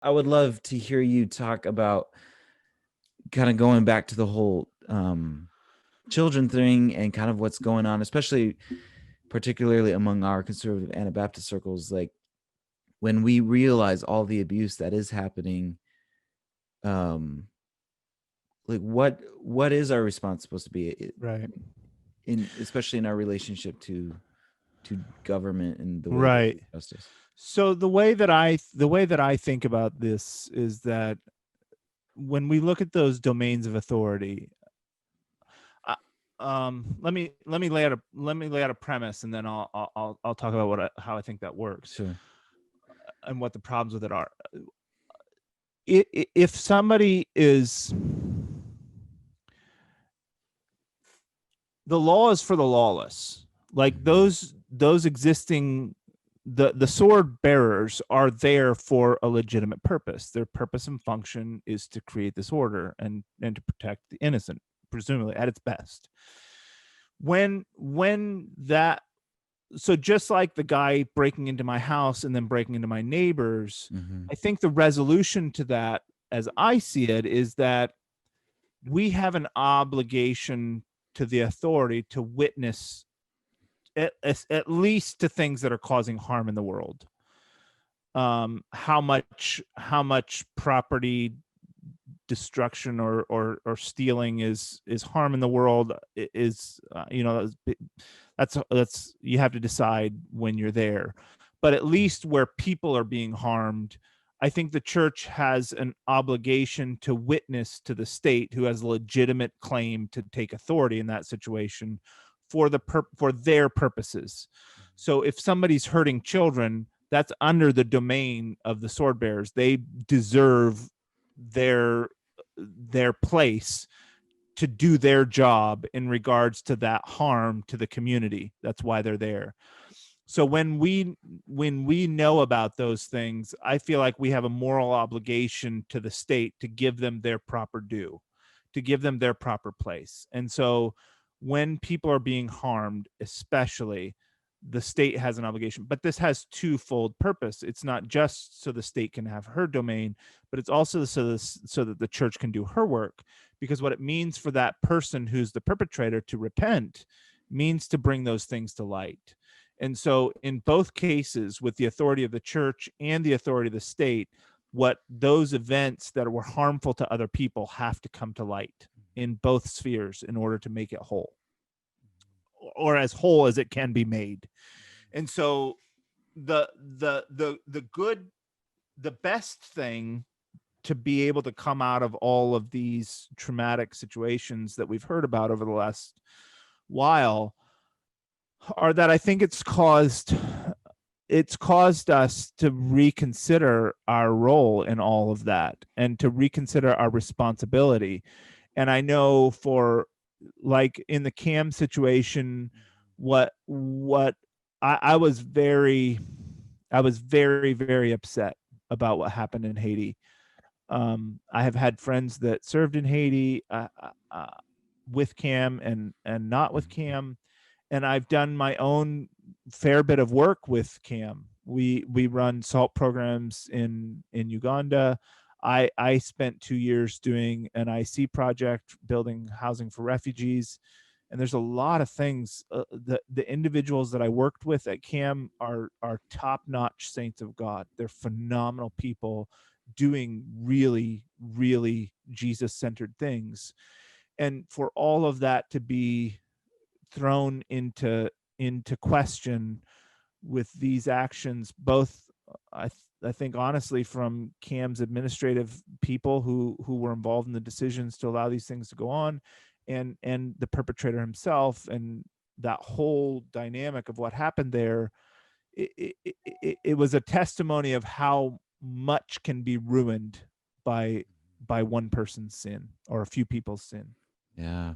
I would love to hear you talk about kind of going back to the whole children thing and kind of what's going on, especially particularly among our conservative Anabaptist circles, like when we realize all the abuse that is happening, um, like what is our response supposed to be Right. in especially in our relationship to government and the way they Right. do justice? So the way that I think about this is that when we look at those domains of authority, uh, let me lay out a premise, and then I'll talk about how I think that works Sure. and what the problems with it are. If somebody is, the law is for the lawless, like those existing, the sword bearers are there for a legitimate purpose. Their purpose and function is to create this order and to protect the innocent, presumably at its best. When that, so just like the guy breaking into my house and then breaking into my neighbor's, Mm-hmm. I think the resolution to that, as I see it, is that we have an obligation to the authority to witness at least to things that are causing harm in the world. How much property destruction or stealing is harm in the world is, that's you have to decide when you're there. But at least where people are being harmed, I think the church has an obligation to witness to the state, who has a legitimate claim to take authority in that situation for their purposes. So if somebody's hurting children, that's under the domain of the sword bearers. They deserve their their place to do their job in regards to that harm to the community. That's why they're there. So when we know about those things, I feel like we have a moral obligation to the state to give them their proper due, to give them their proper place. And so when people are being harmed, especially, the state has an obligation. But this has twofold purpose. It's not just so the state can have her domain, but it's also so that the church can do her work. Because what it means for that person who's the perpetrator to repent means to bring those things to light. And so, in both cases, with the authority of the church and the authority of the state, what those events that were harmful to other people have to come to light in both spheres in order to make it whole, or as whole as it can be made. And so, the good, the best thing to be able to come out of all of these traumatic situations that we've heard about over the last while are that I think it's caused us to reconsider our role in all of that and to reconsider our responsibility. And I know, for like in the C.A.M situation, what I was very upset about what happened in Haiti. I have had friends that served in Haiti, with C.A.M and not with C.A.M, and I've done my own fair bit of work with C.A.M. We run SALT programs in Uganda. I spent 2 years doing an IC project building housing for refugees, and there's a lot of things. The individuals that I worked with at C.A.M are top notch saints of God. They're phenomenal people doing really really Jesus centered things, and for all of that to be thrown into question with these actions, both I think honestly from C.A.M.'s administrative people who were involved in the decisions to allow these things to go on, and the perpetrator himself, and that whole dynamic of what happened there. It was a testimony of how much can be ruined by by one person's sin or a few people's sin. Yeah.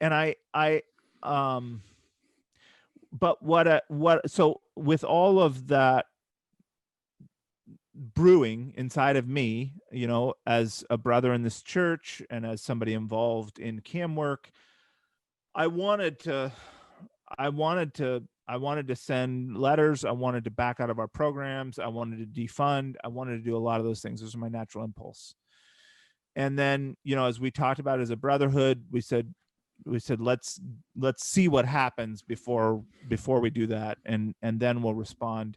And I um but what so with all of that brewing inside of me, as a brother in this church and as somebody involved in C.A.M work, I wanted to I wanted to I wanted to send letters. I wanted to back out of our programs. I wanted to defund. I wanted to do a lot of those things. Those are my natural impulse. And then, as we talked about as a brotherhood, we said let's see what happens before we do that, and then we'll respond.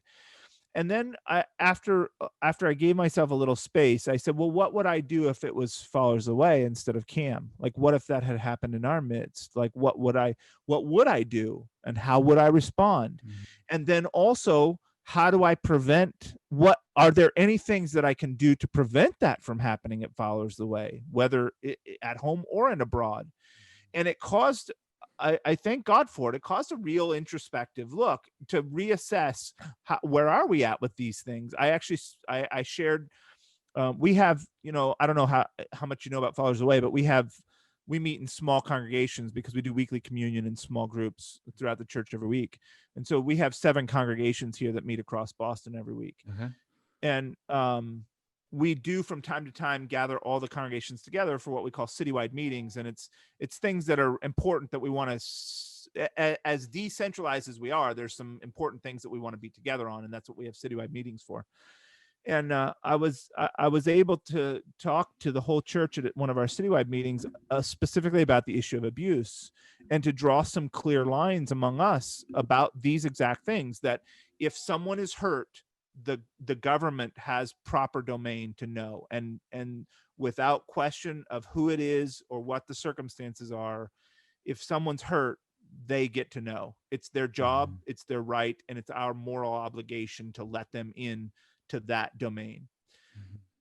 And then after I gave myself a little space, I said, well, what would I do if it was Followers of the Way instead of C.A.M? Like, what if that had happened in our midst? Like, what would I do, and how would I respond? Mhm. And then also, how do I prevent, what are there any things that I can do to prevent that from happening at Followers of the Way, whether at home or in abroad? And it caused, I thank God for it. It caused a real introspective look to reassess where are we at with these things. I shared, we have, I don't know how much you know about Followers of the Way, but we meet in small congregations because we do weekly communion in small groups throughout the church every week. And so we have 7 congregations here that meet across Boston every week. Okay. And we do from time to time gather all the congregations together for what we call citywide meetings. And it's things that are important that we want to, as decentralized as we are, there's some important things that we want to be together on. And that's what we have citywide meetings for. And I was able to talk to the whole church at one of our citywide meetings specifically about the issue of abuse, and to draw some clear lines among us about these exact things, that if someone is hurt, the government has proper domain to know, and without question of who it is or what the circumstances are, if someone's hurt, they get to know. It's their job, it's their right, and it's our moral obligation to let them in to that domain,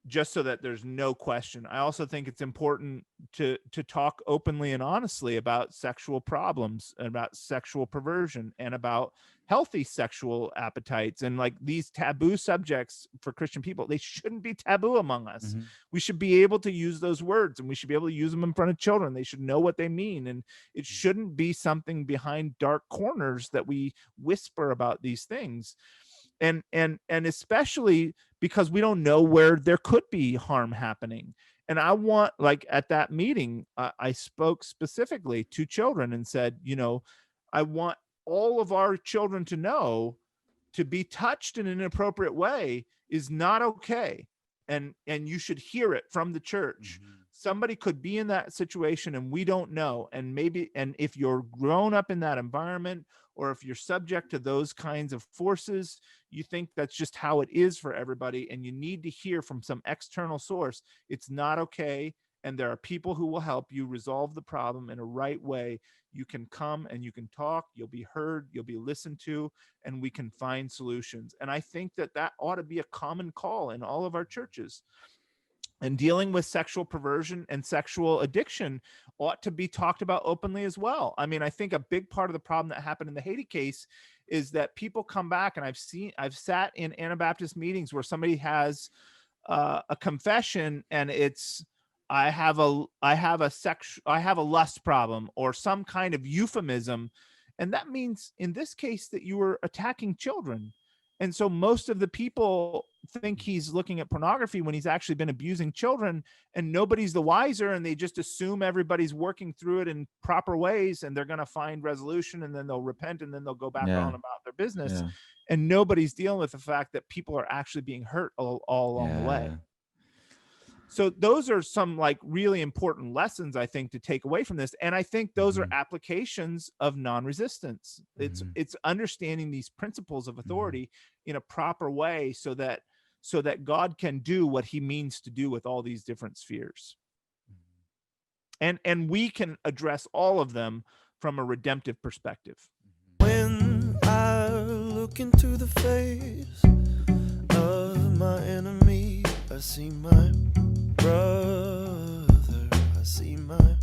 just so that there's no question. I also think it's important to talk openly and honestly about sexual problems, and about sexual perversion, and about healthy sexual appetites, and like these taboo subjects for Christian people. They shouldn't be taboo among us. We should be able to use those words, and we should be able to use them in front of children. They should know what they mean, and it shouldn't be something behind dark corners that we whisper about these things. And especially because we don't know where there could be harm happening. And I want, like at that meeting, I spoke specifically to children and said, I want all of our children to know, to be touched in an inappropriate way is not okay. And you should hear it from the church. Somebody could be in that situation and we don't know. And if you're grown up in that environment, or if you're subject to those kinds of forces, you think that's just how it is for everybody, and you need to hear from some external source, it's not okay. And there are people who will help you resolve the problem in a right way. You can come and you can talk, you'll be heard, you'll be listened to, and we can find solutions. And I think that ought to be a common call in all of our churches. And dealing with sexual perversion and sexual addiction ought to be talked about openly as well. I mean, I think a big part of the problem that happened in the Haiti case is that people come back, and I've sat in Anabaptist meetings where somebody has a confession, and it's, I have a lust problem, or some kind of euphemism. And that means in this case that you were attacking children. And so most of the people think he's looking at pornography when he's actually been abusing children, and nobody's the wiser, and they just assume everybody's working through it in proper ways, and they're going to find resolution, and then they'll repent, and then they'll go back on about their business. And nobody's dealing with the fact that people are actually being hurt all along the way. So those are some like really important lessons, I think, to take away from this. And I think those are applications of non-resistance. It's understanding these principles of authority in a proper way, so that God can do what he means to do with all these different spheres. And we can address all of them from a redemptive perspective. When I look into the face of my enemy, I see my brother, I see my